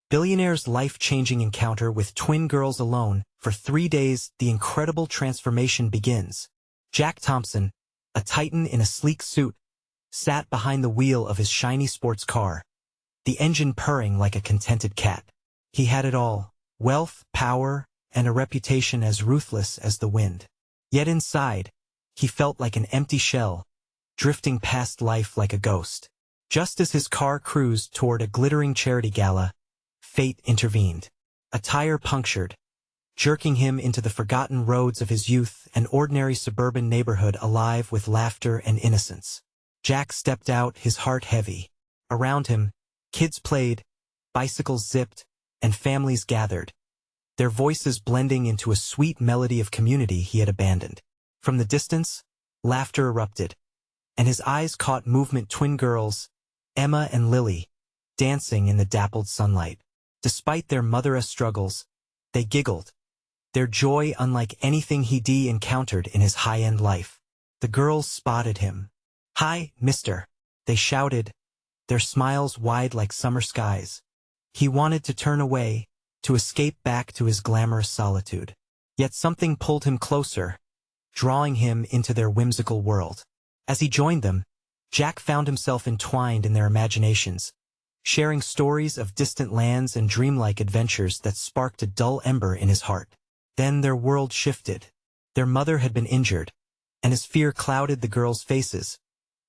Billionaire's life-changing encounter with twin girls alone. For 3 days, the incredible transformation begins. Jack Thompson, a titan in a sleek suit, sat behind the wheel of his shiny sports car, the engine purring like a contented cat. He had it all: wealth, power, and a reputation as ruthless as the wind. Yet inside, he felt like an empty shell, drifting past life like a ghost. Just as his car cruised toward a glittering charity gala, fate intervened. A tire punctured, jerking him into the forgotten roads of his youth, an ordinary suburban neighborhood alive with laughter and innocence. Jack stepped out, his heart heavy. Around him, kids played, bicycles zipped, and families gathered, their voices blending into a sweet melody of community he had abandoned. From the distance, laughter erupted, and his eyes caught movement: twin girls, Emma and Lily, dancing in the dappled sunlight. Despite their mother's struggles, they giggled, their joy unlike anything he'd encountered in his high-end life. The girls spotted him. "Hi, mister," they shouted, their smiles wide like summer skies. He wanted to turn away, to escape back to his glamorous solitude. Yet something pulled him closer, drawing him into their whimsical world. As he joined them, Jack found himself entwined in their imaginations, sharing stories of distant lands and dreamlike adventures that sparked a dull ember in his heart. Then their world shifted. Their mother had been injured, and as fear clouded the girls' faces,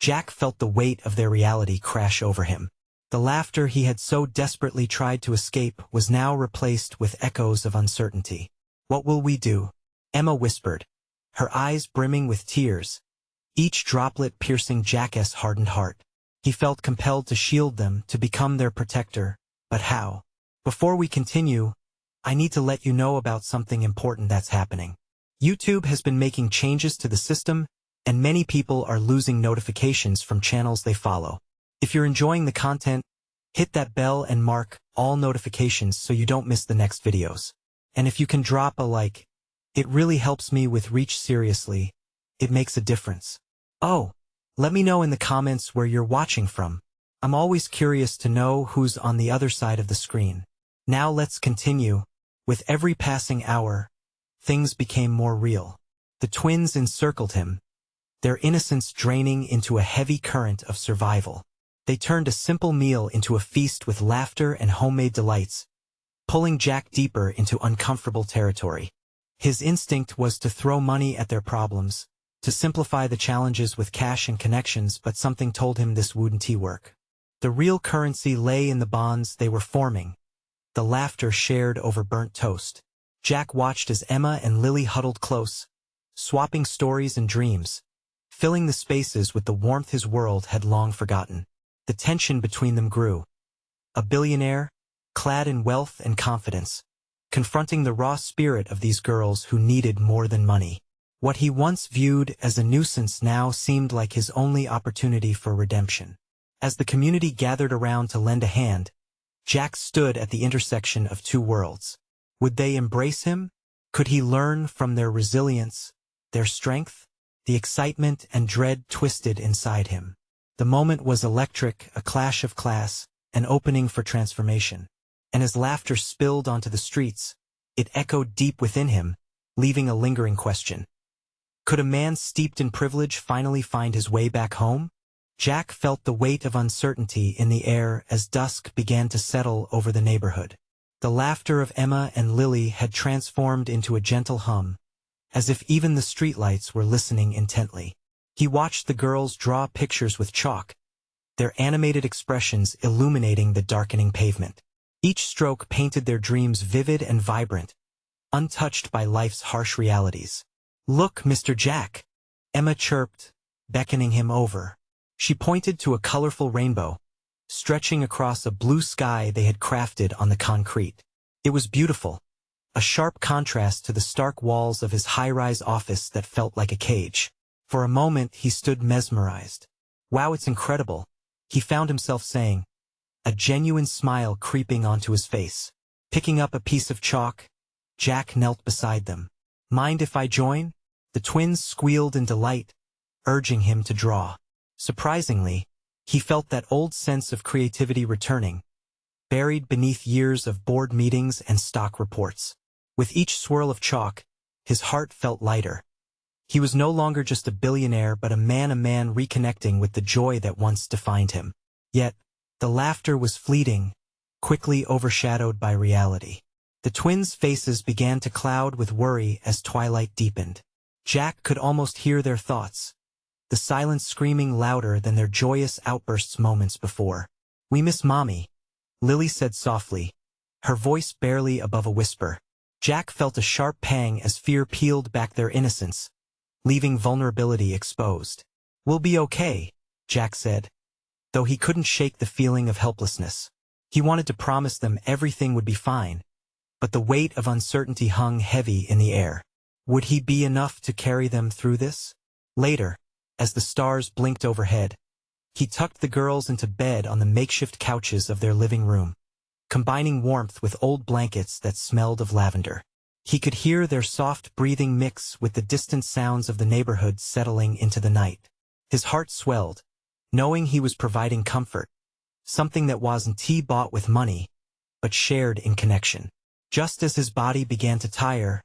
Jack felt the weight of their reality crash over him. The laughter he had so desperately tried to escape was now replaced with echoes of uncertainty. "What will we do?" Emma whispered, her eyes brimming with tears, each droplet piercing Jack's hardened heart. He felt compelled to shield them, to become their protector, but how? Before we continue, I need to let you know about something important that's happening. YouTube has been making changes to the system, and many people are losing notifications from channels they follow. If you're enjoying the content, hit that bell and mark all notifications so you don't miss the next videos. And if you can drop a like, it really helps me with reach. Seriously, it makes a difference. Oh, let me know in the comments where you're watching from. I'm always curious to know who's on the other side of the screen. Now let's continue. With every passing hour, things became more real. The twins encircled him, their innocence draining into a heavy current of survival. They turned a simple meal into a feast with laughter and homemade delights, pulling Jack deeper into uncomfortable territory. His instinct was to throw money at their problems, to simplify the challenges with cash and connections, but something told him this wouldn't work. The real currency lay in the bonds they were forming, the laughter shared over burnt toast. Jack watched as Emma and Lily huddled close, swapping stories and dreams, filling the spaces with the warmth his world had long forgotten. The tension between them grew. A billionaire, clad in wealth and confidence, confronting the raw spirit of these girls who needed more than money. What he once viewed as a nuisance now seemed like his only opportunity for redemption. As the community gathered around to lend a hand, Jack stood at the intersection of two worlds. Would they embrace him? Could he learn from their resilience, their strength? The excitement and dread twisted inside him. The moment was electric, a clash of class, an opening for transformation. And as laughter spilled onto the streets, it echoed deep within him, leaving a lingering question. Could a man steeped in privilege finally find his way back home? Jack felt the weight of uncertainty in the air as dusk began to settle over the neighborhood. The laughter of Emma and Lily had transformed into a gentle hum, as if even the streetlights were listening intently. He watched the girls draw pictures with chalk, their animated expressions illuminating the darkening pavement. Each stroke painted their dreams vivid and vibrant, untouched by life's harsh realities. "Look, Mr. Jack," Emma chirped, beckoning him over. She pointed to a colorful rainbow, stretching across a blue sky they had crafted on the concrete. It was beautiful, a sharp contrast to the stark walls of his high-rise office that felt like a cage. For a moment he stood mesmerized. "Wow, it's incredible," he found himself saying, a genuine smile creeping onto his face. Picking up a piece of chalk, Jack knelt beside them. "Mind if I join?" The twins squealed in delight, urging him to draw. Surprisingly, he felt that old sense of creativity returning, buried beneath years of board meetings and stock reports. With each swirl of chalk, his heart felt lighter. He was no longer just a billionaire but a man reconnecting with the joy that once defined him. Yet, the laughter was fleeting, quickly overshadowed by reality. The twins' faces began to cloud with worry as twilight deepened. Jack could almost hear their thoughts, the silence screaming louder than their joyous outbursts moments before. "We miss Mommy," Lily said softly, her voice barely above a whisper. Jack felt a sharp pang as fear peeled back their innocence, leaving vulnerability exposed. "We'll be okay," Jack said, though he couldn't shake the feeling of helplessness. He wanted to promise them everything would be fine, but the weight of uncertainty hung heavy in the air. Would he be enough to carry them through this? Later, as the stars blinked overhead, he tucked the girls into bed on the makeshift couches of their living room, combining warmth with old blankets that smelled of lavender. He could hear their soft breathing mix with the distant sounds of the neighborhood settling into the night. His heart swelled, knowing he was providing comfort, something that wasn't bought with money, but shared in connection. Just as his body began to tire,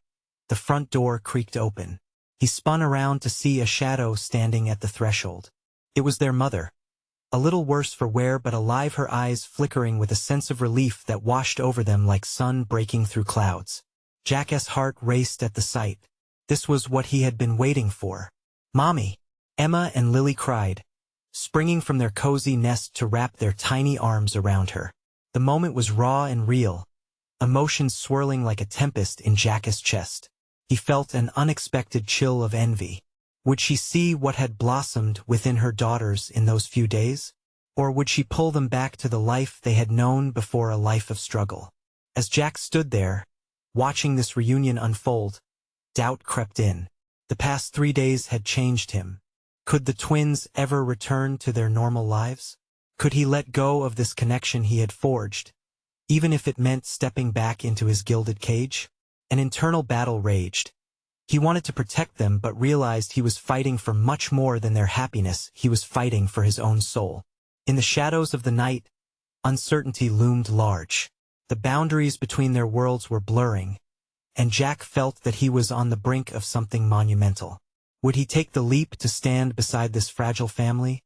the front door creaked open. He spun around to see a shadow standing at the threshold. It was their mother, a little worse for wear but alive, her eyes flickering with a sense of relief that washed over them like sun breaking through clouds. Jack's heart raced at the sight. This was what he had been waiting for. "Mommy!" Emma and Lily cried, springing from their cozy nest to wrap their tiny arms around her. The moment was raw and real, emotions swirling like a tempest in Jack's chest. He felt an unexpected chill of envy. Would she see what had blossomed within her daughters in those few days? Or would she pull them back to the life they had known before, a life of struggle? As Jack stood there, watching this reunion unfold, doubt crept in. The past 3 days had changed him. Could the twins ever return to their normal lives? Could he let go of this connection he had forged, even if it meant stepping back into his gilded cage? An internal battle raged. He wanted to protect them but realized he was fighting for much more than their happiness. He was fighting for his own soul. In the shadows of the night, uncertainty loomed large. The boundaries between their worlds were blurring, and Jack felt that he was on the brink of something monumental. Would he take the leap to stand beside this fragile family,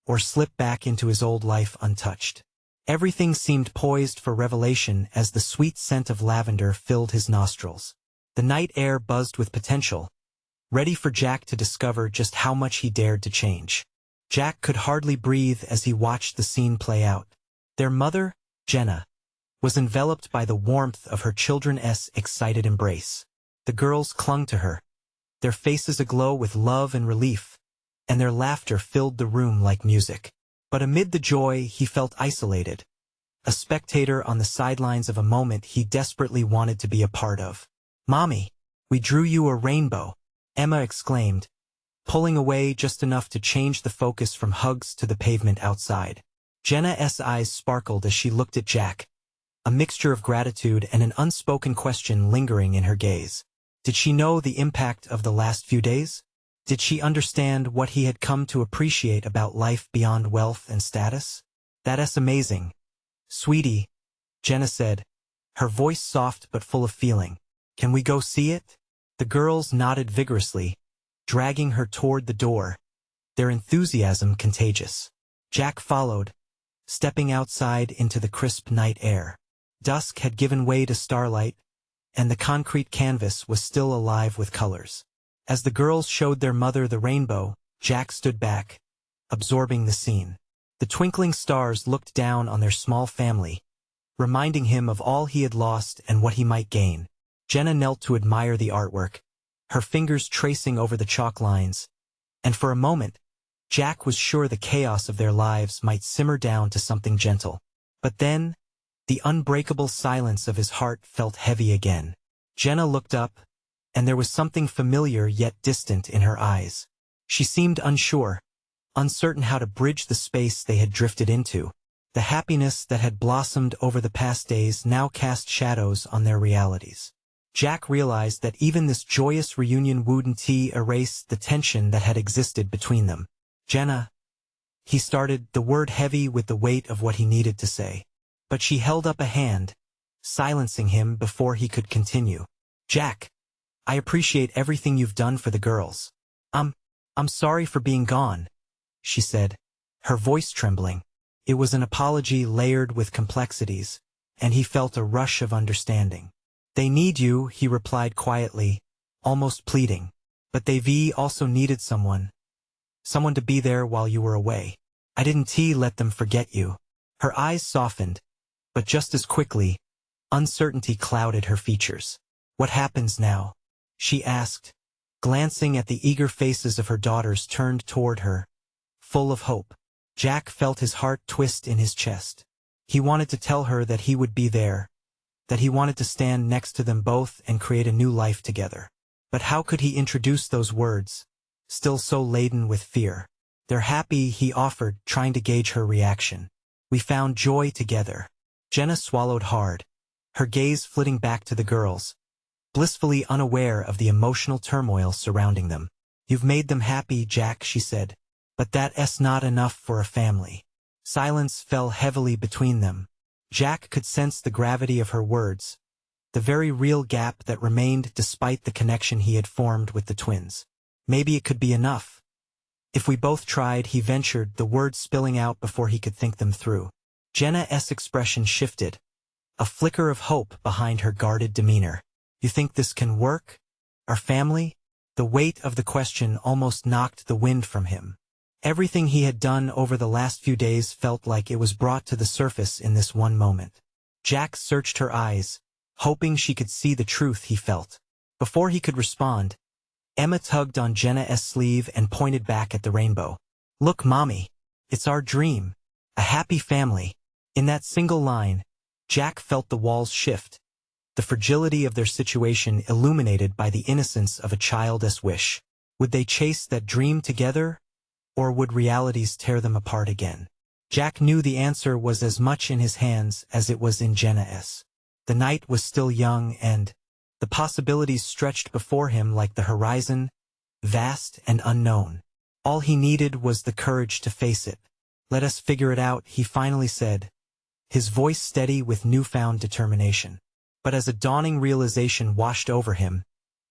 or slip back into his old life untouched? Everything seemed poised for revelation as the sweet scent of lavender filled his nostrils. The night air buzzed with potential, ready for Jack to discover just how much he dared to change. Jack could hardly breathe as he watched the scene play out. Their mother, Jenna, was enveloped by the warmth of her children's excited embrace. The girls clung to her, their faces aglow with love and relief, and their laughter filled the room like music. But amid the joy, he felt isolated, a spectator on the sidelines of a moment he desperately wanted to be a part of. "Mommy, we drew you a rainbow," Emma exclaimed, pulling away just enough to change the focus from hugs to the pavement outside. Jenna's eyes sparkled as she looked at Jack, a mixture of gratitude and an unspoken question lingering in her gaze. Did she know the impact of the last few days? Did she understand what he had come to appreciate about life beyond wealth and status? "That's amazing, sweetie," Jenna said, her voice soft but full of feeling. "Can we go see it?" The girls nodded vigorously, dragging her toward the door, their enthusiasm contagious. Jack followed, stepping outside into the crisp night air. Dusk had given way to starlight, and the concrete canvas was still alive with colors. As the girls showed their mother the rainbow, Jack stood back, absorbing the scene. The twinkling stars looked down on their small family, reminding him of all he had lost and what he might gain. Jenna knelt to admire the artwork, her fingers tracing over the chalk lines, and for a moment, Jack was sure the chaos of their lives might simmer down to something gentle. But then, the unbreakable silence of his heart felt heavy again. Jenna looked up, and there was something familiar yet distant in her eyes. She seemed unsure, uncertain how to bridge the space they had drifted into. The happiness that had blossomed over the past days now cast shadows on their realities. Jack realized that even this joyous reunion wouldn't erase the tension that had existed between them. "Jenna," he started, the word heavy with the weight of what he needed to say. but she held up a hand, silencing him before he could continue. Jack, I appreciate everything you've done for the girls. I'm sorry for being gone, she said, her voice trembling. It was an apology layered with complexities, and he felt a rush of understanding. They need you, he replied quietly, almost pleading. But they also needed someone to be there while you were away. I didn't let them forget you. Her eyes softened, but just as quickly, uncertainty clouded her features. What happens now? She asked, glancing at the eager faces of her daughters turned toward her, full of hope. Jack felt his heart twist in his chest. He wanted to tell her that he would be there, that he wanted to stand next to them both and create a new life together. But how could he introduce those words, still so laden with fear? They're happy, he offered, trying to gauge her reaction. We found joy together. Jenna swallowed hard, her gaze flitting back to the girls, blissfully unaware of the emotional turmoil surrounding them. You've made them happy, Jack, she said. But that's not enough for a family. Silence fell heavily between them. Jack could sense the gravity of her words, the very real gap that remained despite the connection he had formed with the twins. Maybe it could be enough. If we both tried, he ventured, the words spilling out before he could think them through. Jenna's expression shifted, a flicker of hope behind her guarded demeanor. You think this can work? Our family? The weight of the question almost knocked the wind from him. Everything he had done over the last few days felt like it was brought to the surface in this one moment. Jack searched her eyes, hoping she could see the truth he felt. Before he could respond, Emma tugged on Jenna's sleeve and pointed back at the rainbow. Look, Mommy, it's our dream, a happy family. In that single line, Jack felt the walls shift, the fragility of their situation illuminated by the innocence of a child's wish. Would they chase that dream together, or would realities tear them apart again? Jack knew the answer was as much in his hands as it was in Jenna's. The night was still young and the possibilities stretched before him like the horizon, vast and unknown. All he needed was the courage to face it. Let us figure it out, he finally said, his voice steady with newfound determination. But as a dawning realization washed over him,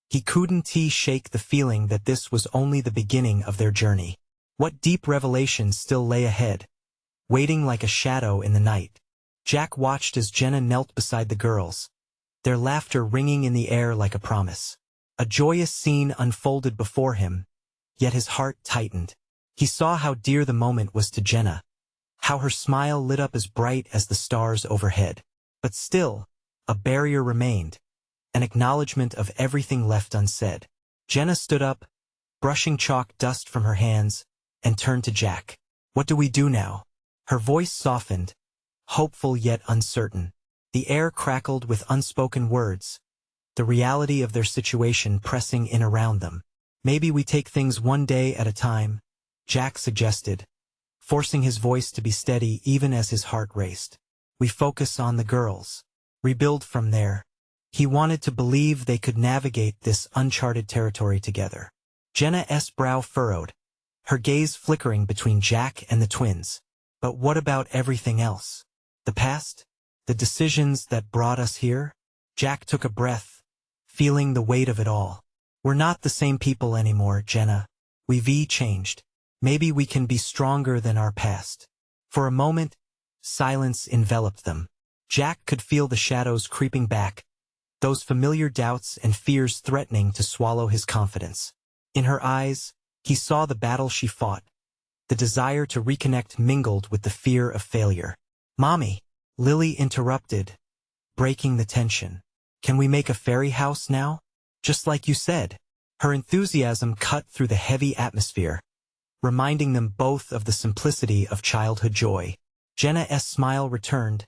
he couldn't shake the feeling that this was only the beginning of their journey. What deep revelations still lay ahead, waiting like a shadow in the night. Jack watched as Jenna knelt beside the girls, their laughter ringing in the air like a promise. A joyous scene unfolded before him, yet his heart tightened. He saw how dear the moment was to Jenna, how her smile lit up as bright as the stars overhead. But still, a barrier remained, an acknowledgement of everything left unsaid. Jenna stood up, brushing chalk dust from her hands, and turned to Jack. What do we do now? Her voice softened, hopeful yet uncertain. The air crackled with unspoken words, the reality of their situation pressing in around them. Maybe we take things one day at a time, Jack suggested, forcing his voice to be steady even as his heart raced. We focus on the girls. Rebuild from there. He wanted to believe they could navigate this uncharted territory together. Jenna's brow furrowed, her gaze flickering between Jack and the twins. But what about everything else? The past? The decisions that brought us here? Jack took a breath, feeling the weight of it all. We're not the same people anymore, Jenna. We've changed. Maybe we can be stronger than our past. For a moment, silence enveloped them. Jack could feel the shadows creeping back, those familiar doubts and fears threatening to swallow his confidence. In her eyes, he saw the battle she fought, the desire to reconnect mingled with the fear of failure. Mommy, Lily interrupted, breaking the tension. Can we make a fairy house now? Just like you said. Her enthusiasm cut through the heavy atmosphere, reminding them both of the simplicity of childhood joy. Jenna's smile returned,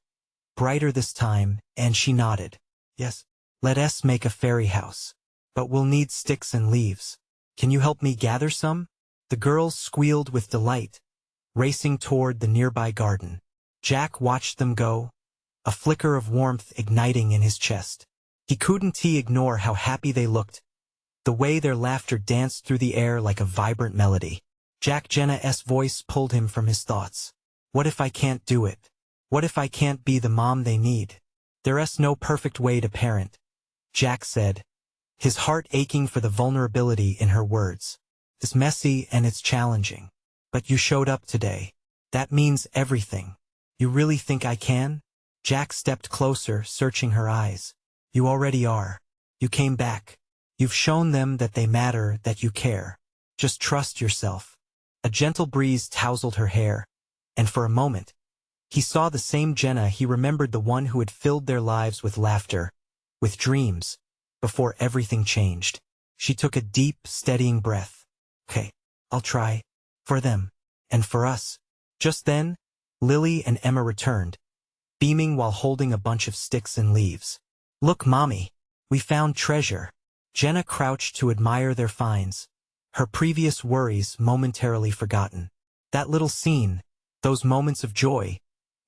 brighter this time, and she nodded. Yes, let us make a fairy house. But we'll need sticks and leaves. Can you help me gather some? The girls squealed with delight, racing toward the nearby garden. Jack watched them go, a flicker of warmth igniting in his chest. He couldn't ignore how happy they looked, the way their laughter danced through the air like a vibrant melody. Jenna's voice pulled him from his thoughts. What if I can't do it? What if I can't be the mom they need? There's no perfect way to parent, Jack said, his heart aching for the vulnerability in her words. It's messy and it's challenging. But you showed up today. That means everything. You really think I can? Jack stepped closer, searching her eyes. You already are. You came back. You've shown them that they matter, that you care. Just trust yourself. A gentle breeze tousled her hair, and for a moment, he saw the same Jenna he remembered, the one who had filled their lives with laughter, with dreams, before everything changed. She took a deep, steadying breath. Okay, I'll try. For them. And for us. Just then, Lily and Emma returned, beaming while holding a bunch of sticks and leaves. Look, Mommy, we found treasure. Jenna crouched to admire their finds, her previous worries momentarily forgotten. That little scene, those moments of joy,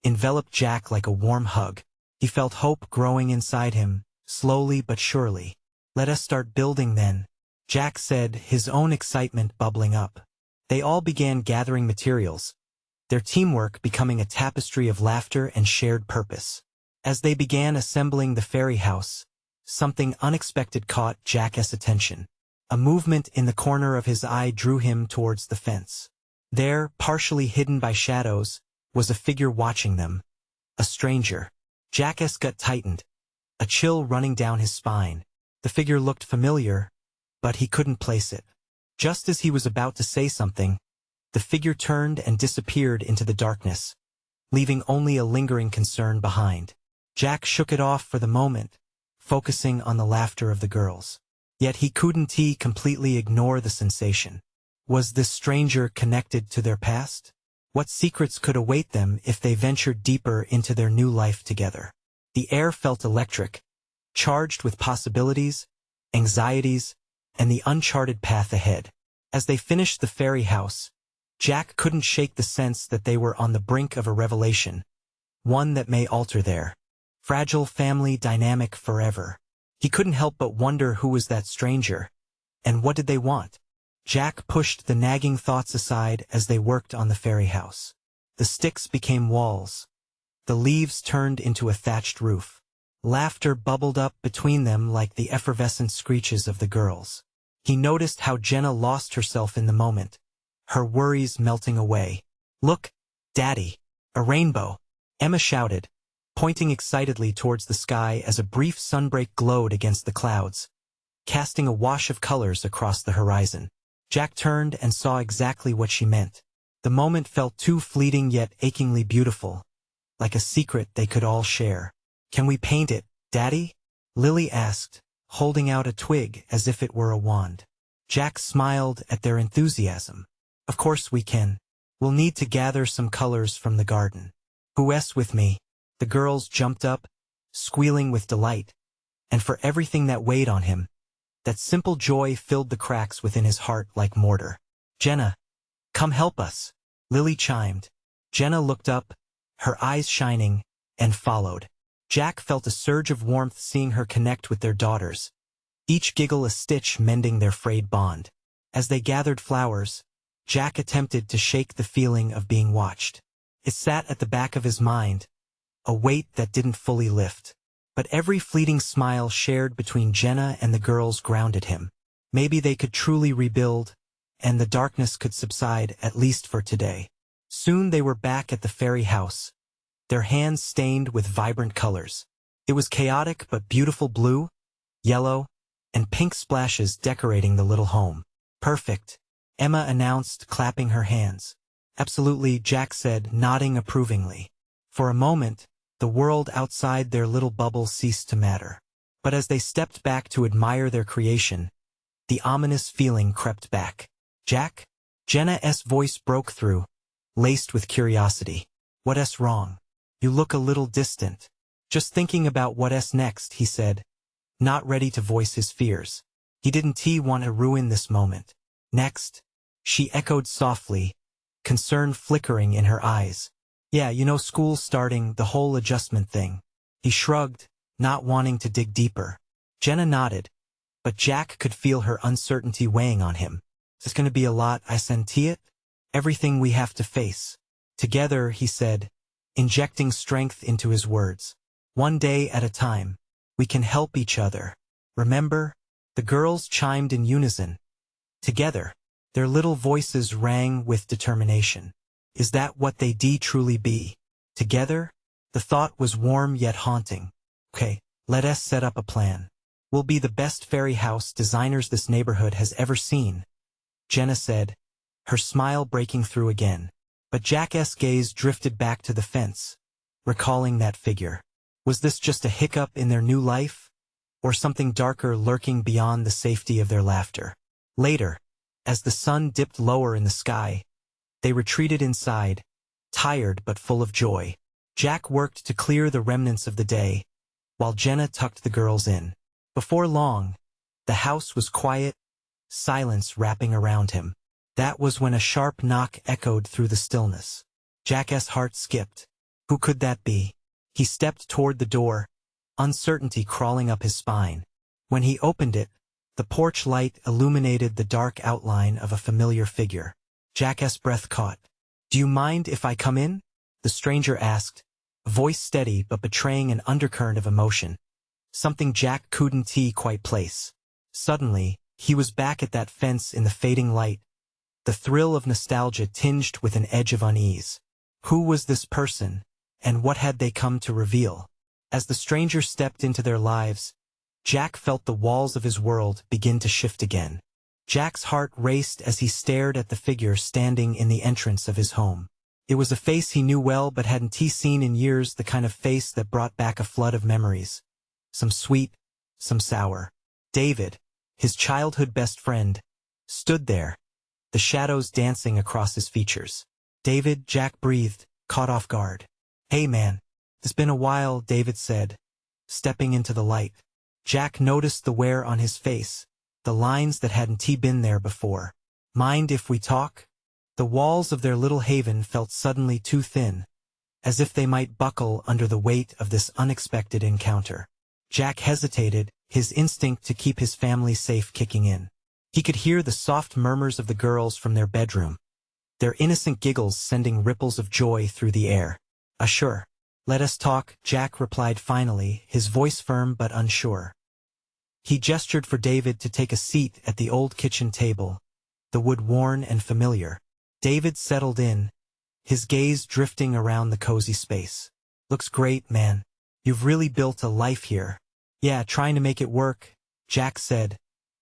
enveloped Jack like a warm hug. He felt hope growing inside him, slowly but surely. Let us start building then, Jack said, his own excitement bubbling up. They all began gathering materials, their teamwork becoming a tapestry of laughter and shared purpose. As they began assembling the fairy house, something unexpected caught Jack's attention. A movement in the corner of his eye drew him towards the fence. There, partially hidden by shadows, was a figure watching them. A stranger. Jack's gut tightened, a chill running down his spine. The figure looked familiar, but he couldn't place it. Just as he was about to say something, the figure turned and disappeared into the darkness, leaving only a lingering concern behind. Jack shook it off for the moment, focusing on the laughter of the girls. Yet he couldn't completely ignore the sensation. Was this stranger connected to their past? What secrets could await them if they ventured deeper into their new life together? The air felt electric, charged with possibilities, anxieties, and the uncharted path ahead. As they finished the fairy house, Jack couldn't shake the sense that they were on the brink of a revelation, one that may alter their fragile family dynamic forever. He couldn't help but wonder who was that stranger, and what did they want? Jack pushed the nagging thoughts aside as they worked on the fairy house. The sticks became walls. The leaves turned into a thatched roof. Laughter bubbled up between them like the effervescent screeches of the girls. He noticed how Jenna lost herself in the moment, her worries melting away. Look, Daddy, a rainbow, Emma shouted, pointing excitedly towards the sky as a brief sunbreak glowed against the clouds, casting a wash of colors across the horizon. Jack turned and saw exactly what she meant. The moment felt too fleeting yet achingly beautiful, like a secret they could all share. Can we paint it, Daddy? Lily asked, holding out a twig as if it were a wand. Jack smiled at their enthusiasm. Of course we can. We'll need to gather some colors from the garden. Who's with me? The girls jumped up, squealing with delight, and for everything that weighed on him, that simple joy filled the cracks within his heart like mortar. Jenna, come help us, Lily chimed. Jenna looked up, her eyes shining, and followed. Jack felt a surge of warmth seeing her connect with their daughters, each giggle a stitch mending their frayed bond. As they gathered flowers, Jack attempted to shake the feeling of being watched. It sat at the back of his mind, a weight that didn't fully lift. But every fleeting smile shared between Jenna and the girls grounded him. Maybe they could truly rebuild, and the darkness could subside at least for today. Soon they were back at the fairy house, their hands stained with vibrant colors. It was chaotic but beautiful blue, yellow, and pink splashes decorating the little home. Perfect, Emma announced, clapping her hands. Absolutely, Jack said, nodding approvingly. For a moment, the world outside their little bubble ceased to matter. But as they stepped back to admire their creation, the ominous feeling crept back. Jack? Jenna's voice broke through, laced with curiosity. What's wrong? You look a little distant. Just thinking about what's next, he said, not ready to voice his fears. He didn't want to ruin this moment. Next? She echoed softly, concern flickering in her eyes. Yeah, school's starting, the whole adjustment thing. He shrugged, not wanting to dig deeper. Jenna nodded, but Jack could feel her uncertainty weighing on him. It's going to be a lot, I senti it. Everything we have to face. Together, he said, injecting strength into his words. One day at a time. We can help each other. Remember? The girls chimed in unison. Together, their little voices rang with determination. Is that what they truly be? Together? The thought was warm yet haunting. Okay, let us set up a plan. We'll be the best fairy house designers this neighborhood has ever seen, Jenna said, her smile breaking through again. But Jack's gaze drifted back to the fence, recalling that figure. Was this just a hiccup in their new life? Or something darker lurking beyond the safety of their laughter? Later, as the sun dipped lower in the sky, they retreated inside, tired but full of joy. Jack worked to clear the remnants of the day, while Jenna tucked the girls in. Before long, the house was quiet, silence wrapping around him. That was when a sharp knock echoed through the stillness. Jack's heart skipped. Who could that be? He stepped toward the door, uncertainty crawling up his spine. When he opened it, the porch light illuminated the dark outline of a familiar figure. Jack's breath caught. Do you mind if I come in? The stranger asked, a voice steady but betraying an undercurrent of emotion. Something Jack couldn't quite place. Suddenly, he was back at that fence in the fading light, the thrill of nostalgia tinged with an edge of unease. Who was this person, and what had they come to reveal? As the stranger stepped into their lives, Jack felt the walls of his world begin to shift again. Jack's heart raced as he stared at the figure standing in the entrance of his home. It was a face he knew well but hadn't seen in years, the kind of face that brought back a flood of memories. Some sweet, some sour. David, his childhood best friend, stood there, the shadows dancing across his features. David, Jack breathed, caught off guard. Hey man, it's been a while, David said, stepping into the light. Jack noticed the wear on his face, the lines that hadn't been there before. Mind if we talk? The walls of their little haven felt suddenly too thin, as if they might buckle under the weight of this unexpected encounter. Jack hesitated, his instinct to keep his family safe kicking in. He could hear the soft murmurs of the girls from their bedroom, their innocent giggles sending ripples of joy through the air. Sure. Let us talk, Jack replied finally, his voice firm but unsure. He gestured for David to take a seat at the old kitchen table, the wood worn and familiar. David settled in, his gaze drifting around the cozy space. Looks great, man. You've really built a life here. Yeah, trying to make it work, Jack said,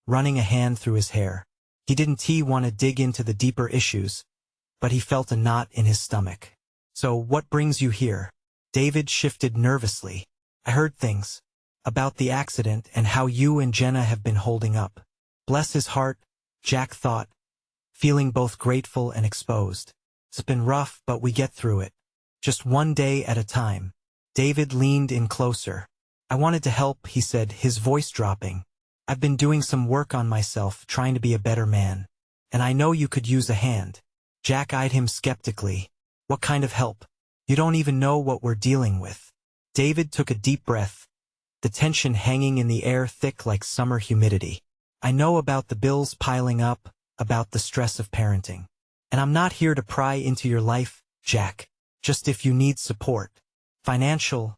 running a hand through his hair. He didn't want to dig into the deeper issues, but he felt a knot in his stomach. So what brings you here? David shifted nervously. I heard things about the accident and how you and Jenna have been holding up. Bless his heart, Jack thought, feeling both grateful and exposed. It's been rough, but we get through it. Just one day at a time. David leaned in closer. I wanted to help, he said, his voice dropping. I've been doing some work on myself, trying to be a better man. And I know you could use a hand. Jack eyed him skeptically. What kind of help? You don't even know what we're dealing with. David took a deep breath, the tension hanging in the air thick like summer humidity. I know about the bills piling up, about the stress of parenting. And I'm not here to pry into your life, Jack. Just if you need support. Financial,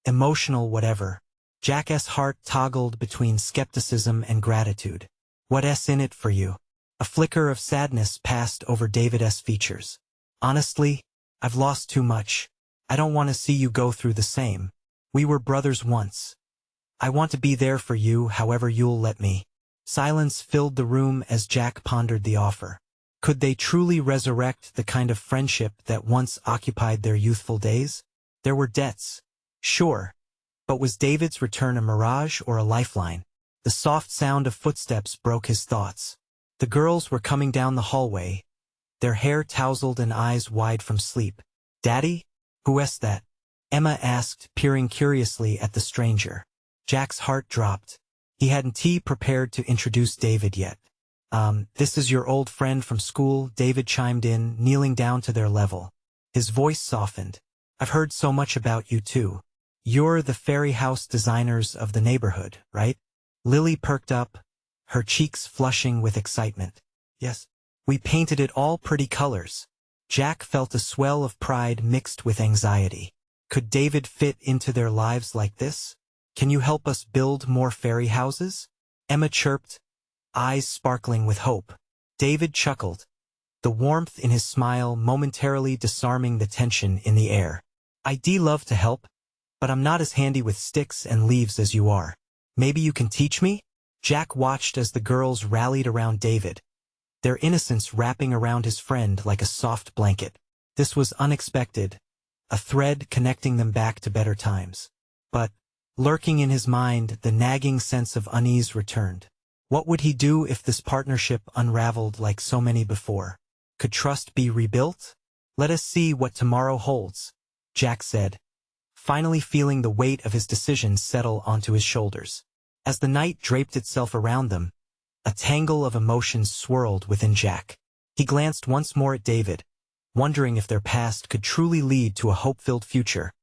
emotional, whatever. Jack's heart toggled between skepticism and gratitude. What's in it for you? A flicker of sadness passed over David's features. Honestly, I've lost too much. I don't want to see you go through the same. We were brothers once. I want to be there for you however you'll let me. Silence filled the room as Jack pondered the offer. Could they truly resurrect the kind of friendship that once occupied their youthful days? There were debts, sure, but was David's return a mirage or a lifeline? The soft sound of footsteps broke his thoughts. The girls were coming down the hallway, their hair tousled and eyes wide from sleep. Daddy? Who's that? Emma asked, peering curiously at the stranger. Jack's heart dropped. He hadn't prepared to introduce David yet. This is your old friend from school, David chimed in, kneeling down to their level. His voice softened. I've heard so much about you too. You're the fairy house designers of the neighborhood, right? Lily perked up, her cheeks flushing with excitement. Yes. We painted it all pretty colors. Jack felt a swell of pride mixed with anxiety. Could David fit into their lives like this? Can you help us build more fairy houses? Emma chirped, eyes sparkling with hope. David chuckled, the warmth in his smile momentarily disarming the tension in the air. I'd love to help, but I'm not as handy with sticks and leaves as you are. Maybe you can teach me? Jack watched as the girls rallied around David, their innocence wrapping around his friend like a soft blanket. This was unexpected, a thread connecting them back to better times. But, lurking in his mind, the nagging sense of unease returned. What would he do if this partnership unraveled like so many before? Could trust be rebuilt? Let us see what tomorrow holds, Jack said, finally feeling the weight of his decision settle onto his shoulders. As the night draped itself around them, a tangle of emotions swirled within Jack. He glanced once more at David, wondering if their past could truly lead to a hope-filled future,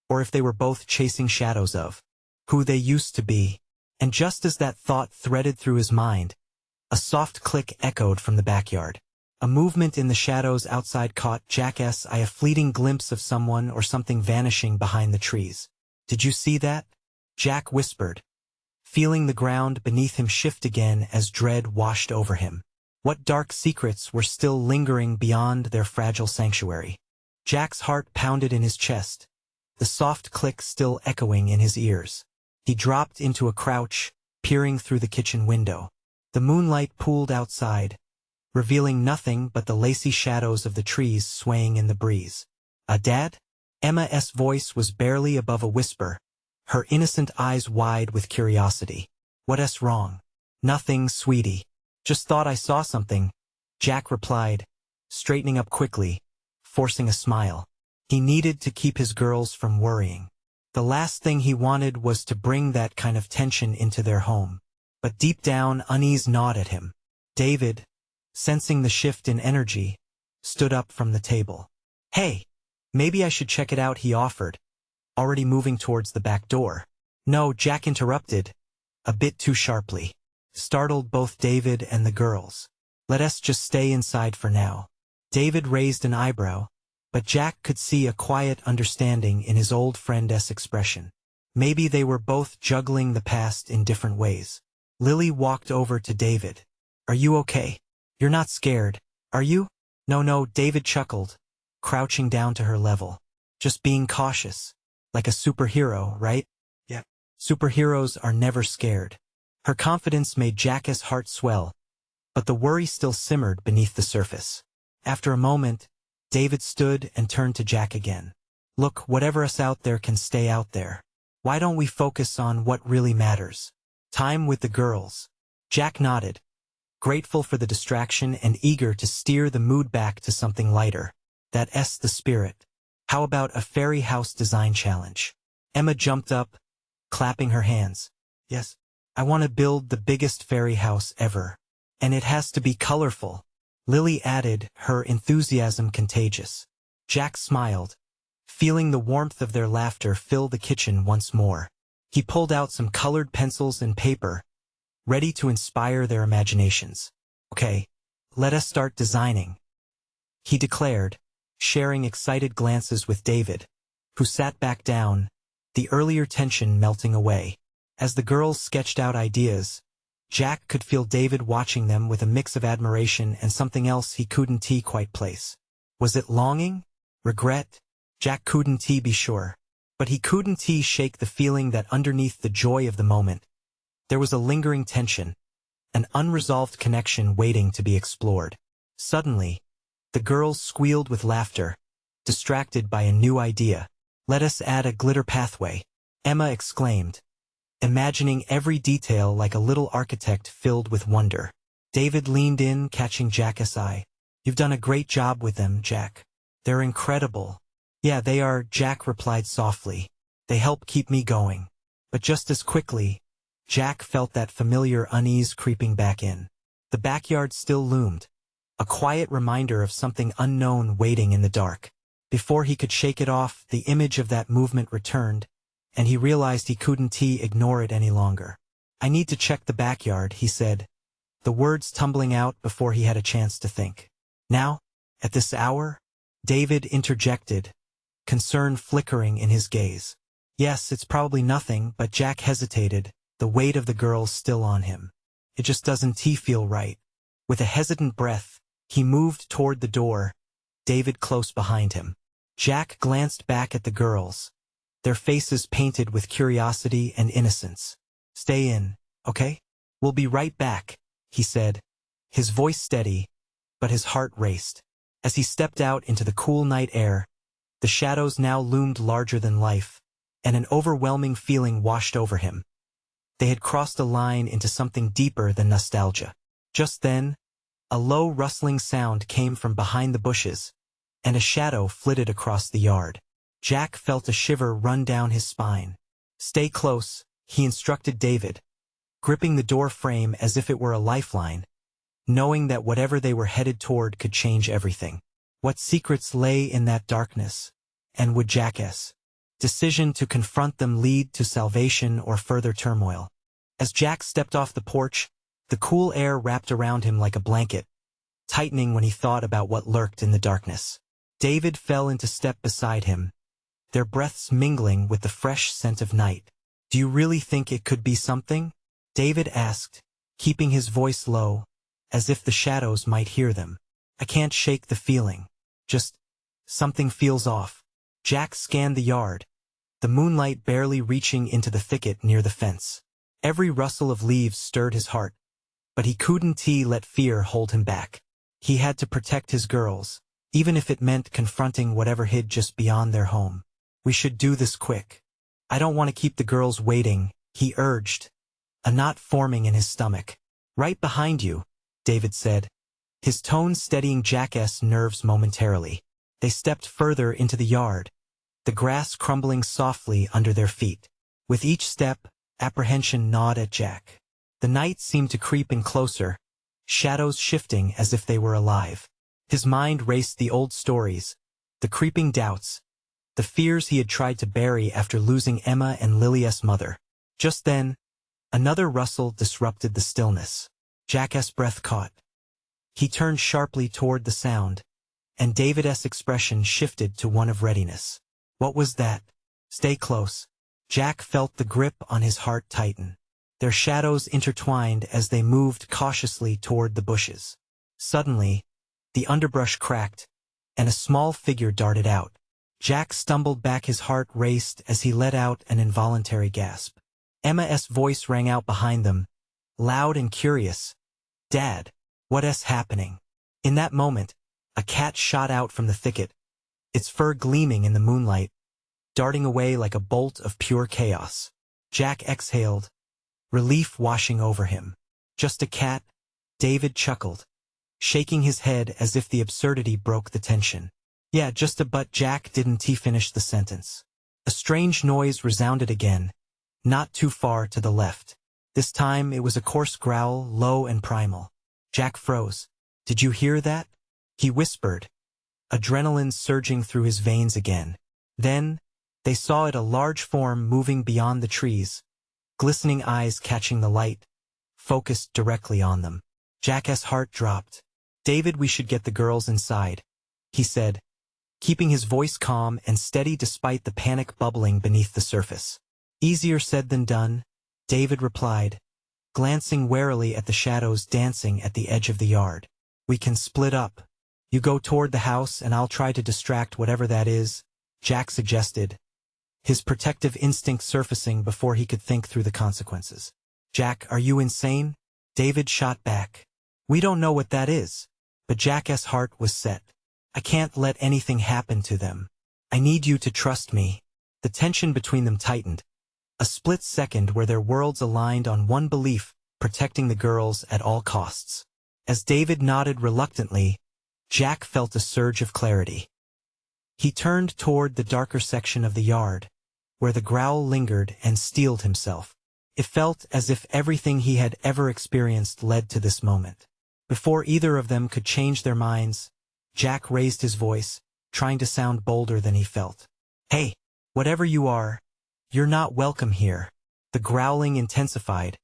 or if they were both chasing shadows of who they used to be. And just as that thought threaded through his mind, a soft click echoed from the backyard. A movement in the shadows outside caught Jack's eye, a fleeting glimpse of someone or something vanishing behind the trees. Did you see that? Jack whispered, feeling the ground beneath him shift again as dread washed over him. What dark secrets were still lingering beyond their fragile sanctuary? Jack's heart pounded in his chest, the soft click still echoing in his ears. He dropped into a crouch, peering through the kitchen window. The moonlight pooled outside, revealing nothing but the lacy shadows of the trees swaying in the breeze. Dad? Emma's voice was barely above a whisper, her innocent eyes wide with curiosity. What's wrong? Nothing, sweetie. Just thought I saw something, Jack replied, straightening up quickly, forcing a smile. He needed to keep his girls from worrying. The last thing he wanted was to bring that kind of tension into their home. But deep down, unease gnawed at him. David, sensing the shift in energy, stood up from the table. Hey, maybe I should check it out, he offered, already moving towards the back door. No, Jack interrupted, a bit too sharply, startled both David and the girls. Let us just stay inside for now. David raised an eyebrow, but Jack could see a quiet understanding in his old friend's expression. Maybe they were both juggling the past in different ways. Lily walked over to David. Are you okay? You're not scared, are you? No, David chuckled, crouching down to her level. Just being cautious. Like a superhero, right? Yeah. Superheroes are never scared. Her confidence made Jack's heart swell, but the worry still simmered beneath the surface. After a moment, David stood and turned to Jack again. Look, whatever's out there can stay out there. Why don't we focus on what really matters? Time with the girls. Jack nodded, grateful for the distraction and eager to steer the mood back to something lighter. That's the spirit. How about a fairy house design challenge? Emma jumped up, clapping her hands. Yes, I want to build the biggest fairy house ever. And it has to be colorful. Lily added, her enthusiasm contagious. Jack smiled, feeling the warmth of their laughter fill the kitchen once more. He pulled out some colored pencils and paper, ready to inspire their imaginations. Okay, let us start designing, he declared, sharing excited glances with David, who sat back down, the earlier tension melting away. As the girls sketched out ideas, Jack could feel David watching them with a mix of admiration and something else he couldn't quite place. Was it longing? Regret? Jack couldn't be sure. But he couldn't shake the feeling that underneath the joy of the moment, there was a lingering tension, an unresolved connection waiting to be explored. Suddenly, the girls squealed with laughter, distracted by a new idea. Let us add a glitter pathway, Emma exclaimed, imagining every detail like a little architect filled with wonder. David leaned in, catching Jack's eye. You've done a great job with them, Jack. They're incredible. Yeah, they are, Jack replied softly. They help keep me going. But just as quickly, Jack felt that familiar unease creeping back in. The backyard still loomed, a quiet reminder of something unknown waiting in the dark. Before he could shake it off, the image of that movement returned, and he realized he couldn't ignore it any longer. I need to check the backyard, he said, the words tumbling out before he had a chance to think. Now? At this hour? David interjected, concern flickering in his gaze. Yes, it's probably nothing, but Jack hesitated, the weight of the girls still on him. It just doesn't feel right. With a hesitant breath, he moved toward the door, David close behind him. Jack glanced back at the girls, their faces painted with curiosity and innocence. Stay in, okay? We'll be right back, he said, his voice steady, but his heart raced. As he stepped out into the cool night air, the shadows now loomed larger than life, and an overwhelming feeling washed over him. They had crossed a line into something deeper than nostalgia. Just then, a low rustling sound came from behind the bushes, and a shadow flitted across the yard. Jack felt a shiver run down his spine. Stay close, he instructed David, gripping the door frame as if it were a lifeline, knowing that whatever they were headed toward could change everything. What secrets lay in that darkness? And would Jack's decision to confront them lead to salvation or further turmoil? As Jack stepped off the porch, the cool air wrapped around him like a blanket, tightening when he thought about what lurked in the darkness. David fell into step beside him, their breaths mingling with the fresh scent of night. Do you really think it could be something? David asked, keeping his voice low, as if the shadows might hear them. I can't shake the feeling. Just, something feels off. Jack scanned the yard, the moonlight barely reaching into the thicket near the fence. Every rustle of leaves stirred his heart, but he couldn't let fear hold him back. He had to protect his girls, even if it meant confronting whatever hid just beyond their home. We should do this quick. I don't want to keep the girls waiting, he urged, a knot forming in his stomach. Right behind you, David said, his tone steadying Jack's nerves momentarily. They stepped further into the yard, the grass crumbling softly under their feet. With each step, apprehension gnawed at Jack. The night seemed to creep in closer, shadows shifting as if they were alive. His mind raced the old stories, the creeping doubts, the fears he had tried to bury after losing Emma and Lily's mother. Just then, another rustle disrupted the stillness. Jack's breath caught. He turned sharply toward the sound, and David's expression shifted to one of readiness. What was that? Stay close. Jack felt the grip on his heart tighten. Their shadows intertwined as they moved cautiously toward the bushes. Suddenly, the underbrush cracked, and a small figure darted out. Jack stumbled back, his heart raced as he let out an involuntary gasp. Emma's voice rang out behind them, loud and curious. Dad, what's happening? In that moment, a cat shot out from the thicket, its fur gleaming in the moonlight, darting away like a bolt of pure chaos. Jack exhaled, relief washing over him. Just a cat? David chuckled, shaking his head as if the absurdity broke the tension. Yeah, just a but Jack didn't finish the sentence. A strange noise resounded again, not too far to the left. This time it was a coarse growl, low and primal. Jack froze. Did you hear that? He whispered, adrenaline surging through his veins again. Then, they saw it, a large form moving beyond the trees, glistening eyes catching the light, focused directly on them. Jack's heart dropped. David, we should get the girls inside, he said, keeping his voice calm and steady despite the panic bubbling beneath the surface. Easier said than done, David replied, glancing warily at the shadows dancing at the edge of the yard. We can split up. You go toward the house and I'll try to distract whatever that is, Jack suggested, his protective instinct surfacing before he could think through the consequences. Jack, are you insane? David shot back. We don't know what that is. But Jack's heart was set. I can't let anything happen to them. I need you to trust me. The tension between them tightened. A split second where their worlds aligned on one belief, protecting the girls at all costs. As David nodded reluctantly, Jack felt a surge of clarity. He turned toward the darker section of the yard, where the growl lingered, and steeled himself. It felt as if everything he had ever experienced led to this moment. Before either of them could change their minds, Jack raised his voice, trying to sound bolder than he felt. Hey, whatever you are, you're not welcome here. The growling intensified,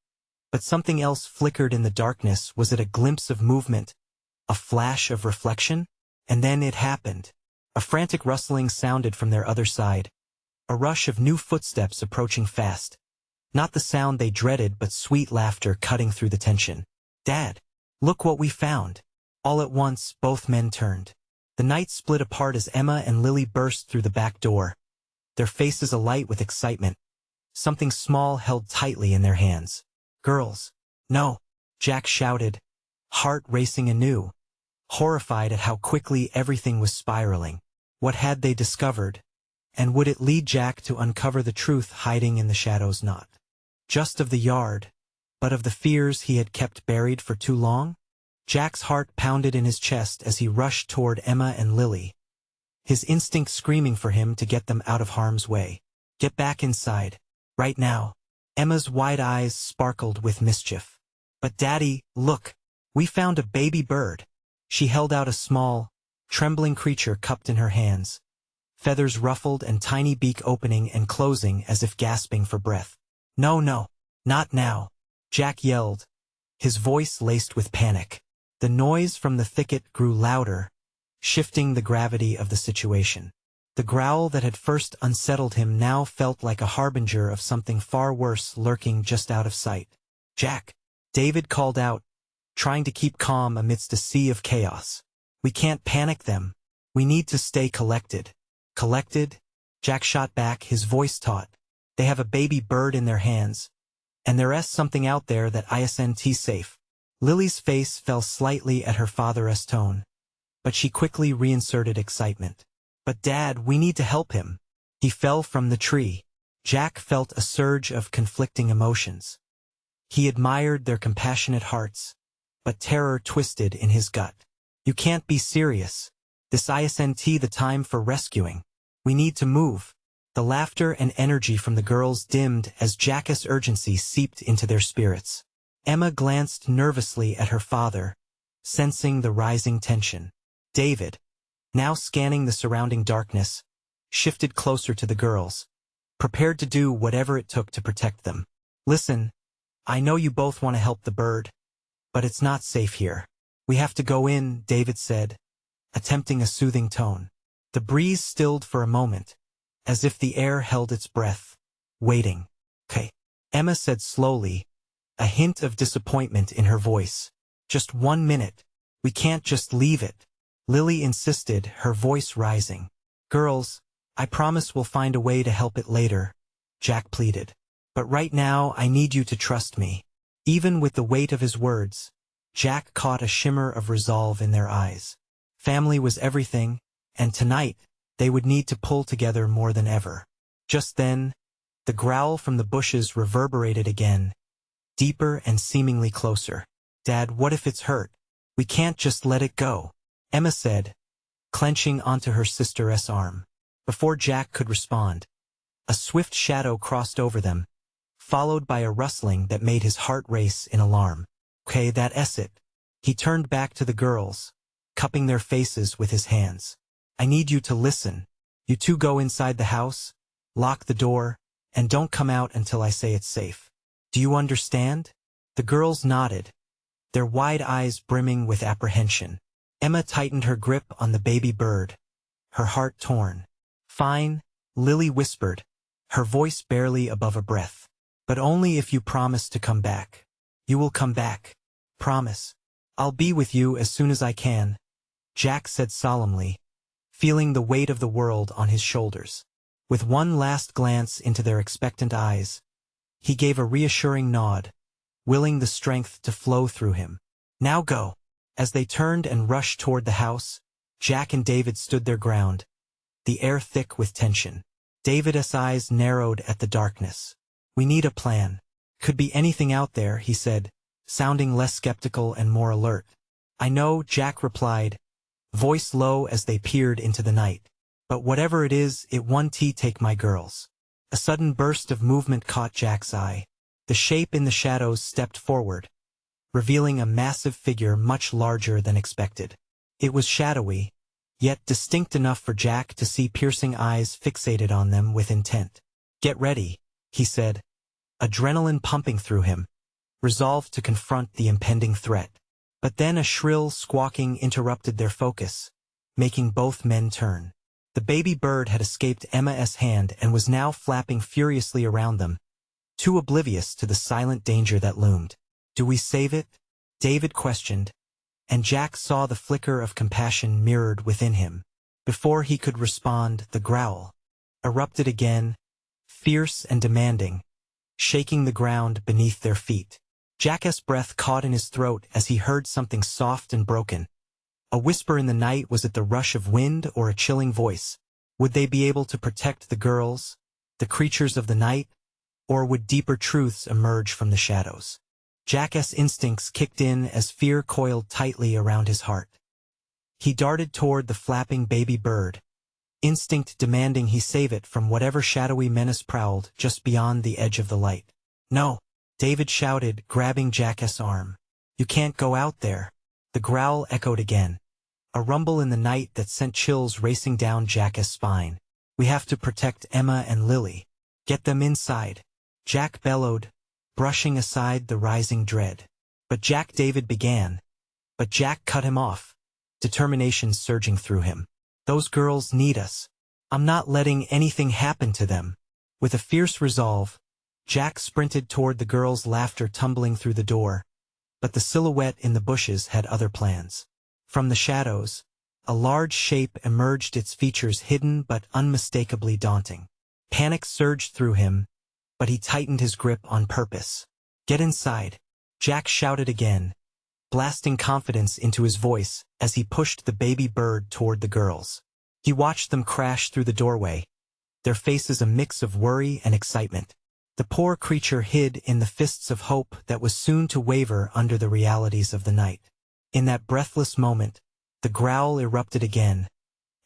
but something else flickered in the darkness. Was it a glimpse of movement, a flash of reflection? And then it happened. A frantic rustling sounded from their other side, a rush of new footsteps approaching fast. Not the sound they dreaded, but sweet laughter cutting through the tension. "Dad, look what we found." All at once, both men turned. The night split apart as Emma and Lily burst through the back door, their faces alight with excitement, something small held tightly in their hands. "Girls, no," Jack shouted, heart racing anew, horrified at how quickly everything was spiraling. What had they discovered? And would it lead Jack to uncover the truth hiding in the shadows, not just of the yard, but of the fears he had kept buried for too long? Jack's heart pounded in his chest as he rushed toward Emma and Lily, his instinct screaming for him to get them out of harm's way. "Get back inside, right now." Emma's wide eyes sparkled with mischief. "But Daddy, look, we found a baby bird." She held out a small, trembling creature cupped in her hands, feathers ruffled and tiny beak opening and closing as if gasping for breath. "No, no, not now," Jack yelled, his voice laced with panic. The noise from the thicket grew louder, shifting the gravity of the situation. The growl that had first unsettled him now felt like a harbinger of something far worse lurking just out of sight. "Jack," David called out, trying to keep calm amidst a sea of chaos. "We can't panic them. We need to stay collected." "Collected?" Jack shot back, his voice taut. "They have a baby bird in their hands, and there's something out there that isn't safe." Lily's face fell slightly at her father's tone, but she quickly reinserted excitement. "But Dad, we need to help him. He fell from the tree." Jack felt a surge of conflicting emotions. He admired their compassionate hearts, but terror twisted in his gut. "You can't be serious. This isn't the time for rescuing. We need to move." The laughter and energy from the girls dimmed as Jack's urgency seeped into their spirits. Emma glanced nervously at her father, sensing the rising tension. David, now scanning the surrounding darkness, shifted closer to the girls, prepared to do whatever it took to protect them. "Listen, I know you both want to help the bird, but it's not safe here. We have to go in," David said, attempting a soothing tone. The breeze stilled for a moment, as if the air held its breath, waiting. "Okay," Emma said slowly, a hint of disappointment in her voice. "Just 1 minute. We can't just leave it." Lily insisted, her voice rising. "Girls, I promise we'll find a way to help it later," Jack pleaded. "But right now I need you to trust me." Even with the weight of his words, Jack caught a shimmer of resolve in their eyes. Family was everything, and tonight they would need to pull together more than ever. Just then, the growl from the bushes reverberated again, deeper and seemingly closer. "Dad, what if it's hurt? We can't just let it go," Emma said, clenching onto her sister's arm. Before Jack could respond, a swift shadow crossed over them, followed by a rustling that made his heart race in alarm. "Okay, that's it." He turned back to the girls, cupping their faces with his hands. "I need you to listen. You two go inside the house, lock the door, and don't come out until I say it's safe. Do you understand?" The girls nodded, their wide eyes brimming with apprehension. Emma tightened her grip on the baby bird, her heart torn. "Fine," Lily whispered, her voice barely above a breath. "But only if you promise to come back. You will come back. Promise." "I'll be with you as soon as I can," Jack said solemnly, feeling the weight of the world on his shoulders. With one last glance into their expectant eyes, he gave a reassuring nod, willing the strength to flow through him. "Now go." As they turned and rushed toward the house, Jack and David stood their ground, the air thick with tension. David's eyes narrowed at the darkness. "We need a plan. Could be anything out there," he said, sounding less skeptical and more alert. "I know," Jack replied, voice low as they peered into the night. "But whatever it is, it won't take my girls." A sudden burst of movement caught Jack's eye. The shape in the shadows stepped forward, revealing a massive figure much larger than expected. It was shadowy, yet distinct enough for Jack to see piercing eyes fixated on them with intent. "Get ready," he said, adrenaline pumping through him, resolved to confront the impending threat. But then a shrill squawking interrupted their focus, making both men turn. The baby bird had escaped Emma's hand and was now flapping furiously around them, too oblivious to the silent danger that loomed. "Do we save it?" David questioned, and Jack saw the flicker of compassion mirrored within him. Before he could respond, the growl erupted again, fierce and demanding, shaking the ground beneath their feet. Jack's breath caught in his throat as he heard something soft and broken. A whisper in the night. Was it the rush of wind or a chilling voice? Would they be able to protect the girls, the creatures of the night, or would deeper truths emerge from the shadows? Jack's instincts kicked in as fear coiled tightly around his heart. He darted toward the flapping baby bird, instinct demanding he save it from whatever shadowy menace prowled just beyond the edge of the light. "No!" David shouted, grabbing Jack's arm. "You can't go out there." The growl echoed again, a rumble in the night that sent chills racing down Jack's spine. "We have to protect Emma and Lily. Get them inside," Jack bellowed, brushing aside the rising dread. But David began. But Jack cut him off, determination surging through him. "Those girls need us. I'm not letting anything happen to them." With a fierce resolve, Jack sprinted toward the girls' laughter tumbling through the door. But the silhouette in the bushes had other plans. From the shadows, a large shape emerged, its features hidden but unmistakably daunting. Panic surged through him, but he tightened his grip on purpose. "Get inside," Jack shouted again, blasting confidence into his voice as he pushed the baby bird toward the girls. He watched them crash through the doorway, their faces a mix of worry and excitement. The poor creature hid in the fists of hope that was soon to waver under the realities of the night. In that breathless moment, the growl erupted again,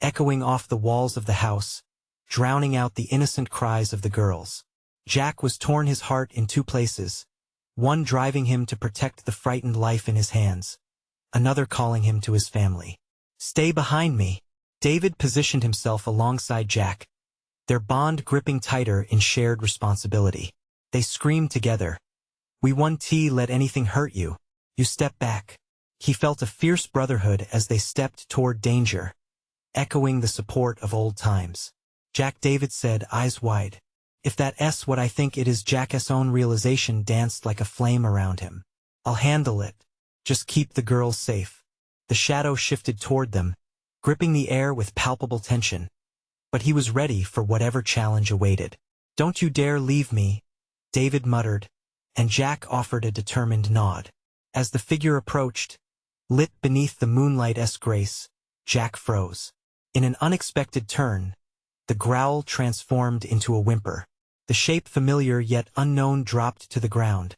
echoing off the walls of the house, drowning out the innocent cries of the girls. Jack was torn, his heart in two places, one driving him to protect the frightened life in his hands, another calling him to his family. "Stay behind me." David positioned himself alongside Jack, their bond gripping tighter in shared responsibility. They screamed together, "We won't let anything hurt you. You step back." He felt a fierce brotherhood as they stepped toward danger, echoing the support of old times. David said, eyes wide. "If that's what I think it is." Jack's own realization danced like a flame around him. "I'll handle it. Just keep the girls safe." The shadow shifted toward them, gripping the air with palpable tension. But he was ready for whatever challenge awaited. "Don't you dare leave me," David muttered, and Jack offered a determined nod. As the figure approached, lit beneath the moonlight's grace, Jack froze. In an unexpected turn, the growl transformed into a whimper. The shape, familiar yet unknown, dropped to the ground,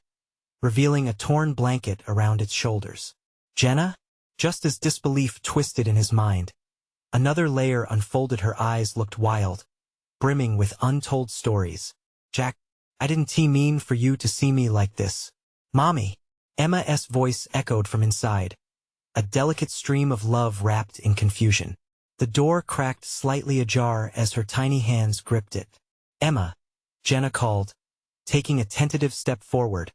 revealing a torn blanket around its shoulders. "Jenna?" Just as disbelief twisted in his mind, another layer unfolded. Her eyes looked wild, brimming with untold stories. "Jack, I didn't mean for you to see me like this." "Mommy!" Emma's voice echoed from inside, a delicate stream of love wrapped in confusion. The door cracked slightly ajar as her tiny hands gripped it. "Emma," Jenna called, taking a tentative step forward,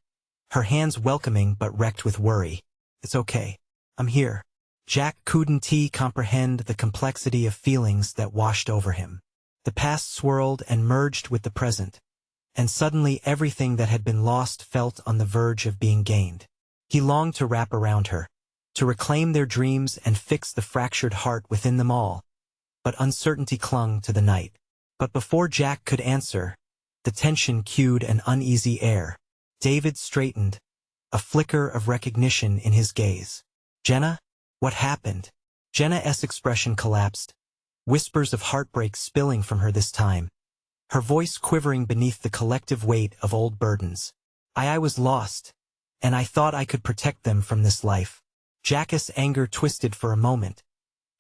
her hands welcoming but wrecked with worry. "It's okay. I'm here." Jack couldn't comprehend the complexity of feelings that washed over him. The past swirled and merged with the present, and suddenly everything that had been lost felt on the verge of being gained. He longed to wrap around her, to reclaim their dreams and fix the fractured heart within them all, but uncertainty clung to the night. But before Jack could answer, the tension cued an uneasy air. David straightened, a flicker of recognition in his gaze. "Jenna? What happened?" Jenna's expression collapsed, whispers of heartbreak spilling from her this time, her voice quivering beneath the collective weight of old burdens. I was lost, and I thought I could protect them from this life." Jack's anger twisted for a moment,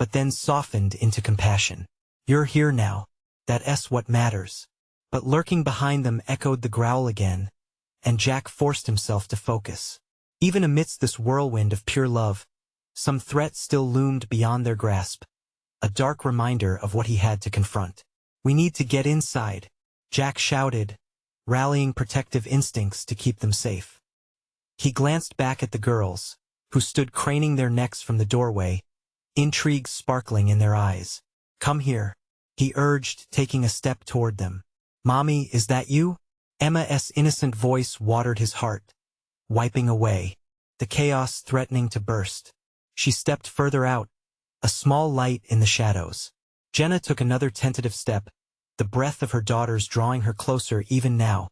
but then softened into compassion. "You're here now. That's what matters." But lurking behind them echoed the growl again, and Jack forced himself to focus. Even amidst this whirlwind of pure love, some threat still loomed beyond their grasp, a dark reminder of what he had to confront. "We need to get inside," Jack shouted, rallying protective instincts to keep them safe. He glanced back at the girls, who stood craning their necks from the doorway, intrigue sparkling in their eyes. "Come here." he urged, taking a step toward them. "Mommy, is that you?" Emma's innocent voice watered his heart, wiping away the chaos threatening to burst. She stepped further out, a small light in the shadows. Jenna took another tentative step, the breath of her daughters drawing her closer even now.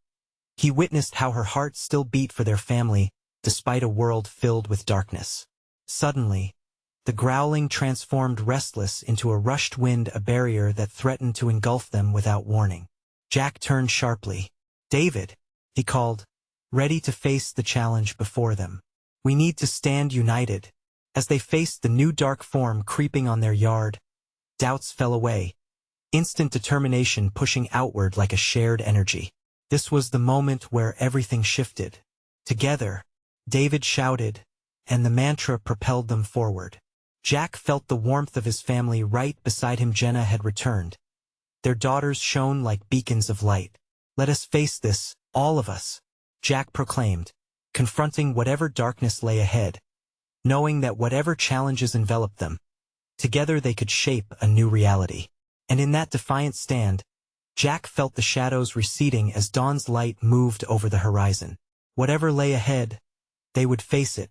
He witnessed how her heart still beat for their family, despite a world filled with darkness. Suddenly, the growling transformed restless into a rushed wind, a barrier that threatened to engulf them without warning. Jack turned sharply. "David," he called, ready to face the challenge before them. "We need to stand united." As they faced the new dark form creeping on their yard, doubts fell away, instant determination pushing outward like a shared energy. This was the moment where everything shifted. "Together," David shouted, and the mantra propelled them forward. Jack felt the warmth of his family right beside him. Jenna had returned. Their daughters shone like beacons of light. "Let us face this, all of us," Jack proclaimed, confronting whatever darkness lay ahead, knowing that whatever challenges enveloped them, together they could shape a new reality. And in that defiant stand, Jack felt the shadows receding as dawn's light moved over the horizon. Whatever lay ahead, they would face it,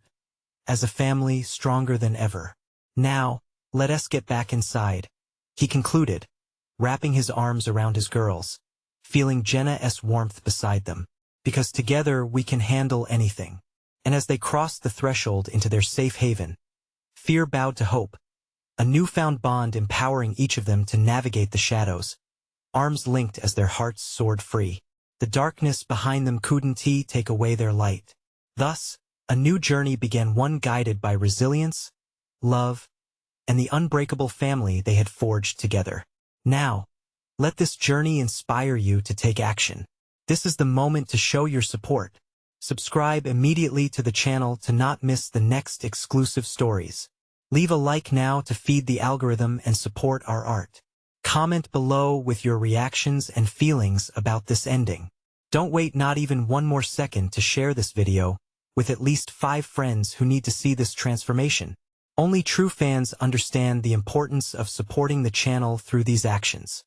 as a family stronger than ever. "Now, let us get back inside," he concluded, wrapping his arms around his girls, feeling Jenna's warmth beside them. "Because together we can handle anything." And as they crossed the threshold into their safe haven, fear bowed to hope, a newfound bond empowering each of them to navigate the shadows, arms linked as their hearts soared free. The darkness behind them couldn't take away their light. Thus, a new journey began, one guided by resilience, love, and the unbreakable family they had forged together. Now, let this journey inspire you to take action. This is the moment to show your support. Subscribe immediately to the channel to not miss the next exclusive stories. Leave a like now to feed the algorithm and support our art. Comment below with your reactions and feelings about this ending. Don't wait not even one more second to share this video with at least 5 friends who need to see this transformation. Only true fans understand the importance of supporting the channel through these actions.